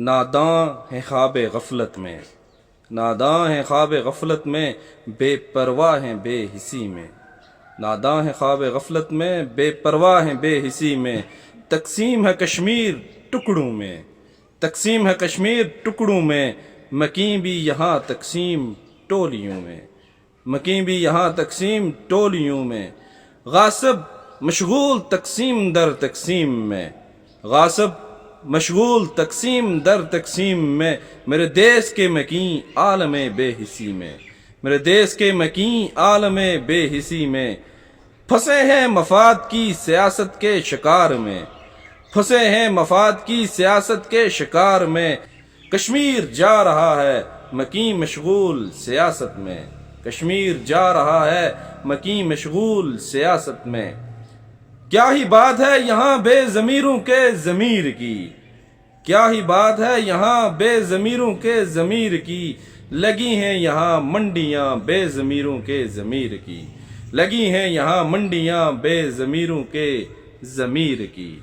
ناداں ہیں خواب غفلت میں، ناداں ہیں خواب غفلت میں، بے پرواہ ہیں بے حسی میں، ناداں ہیں خواب غفلت میں، بے پرواہ ہیں بے حسی میں، تقسیم ہے کشمیر ٹکڑوں میں، تقسیم ہے کشمیر ٹکڑوں میں، مکیں بھی یہاں تقسیم ٹولیوں میں، مکیں بھی یہاں تقسیم ٹولیوں میں، غاصب مشغول تقسیم در تقسیم میں، غاصب مشغول تقسیم در تقسیم میں، میرے دیس کے مکیں عالم بے حسی میں، میرے دیس کے مکیں عالم بے حسی میں، پھنسے ہیں مفاد کی سیاست کے شکار میں، پھنسے ہیں مفاد کی سیاست کے شکار میں، کشمیر جا رہا ہے مکیں مشغول سیاست میں، کشمیر جا رہا ہے مکیں مشغول سیاست میں، کیا ہی بات ہے یہاں بے ضمیروں کے ضمیر کی، کیا ہی بات ہے یہاں بے ضمیروں کے ضمیر کی، لگی ہیں یہاں منڈیاں بے ضمیروں کے ضمیر کی، لگی ہیں یہاں منڈیاں بے ضمیروں کے ضمیر کی۔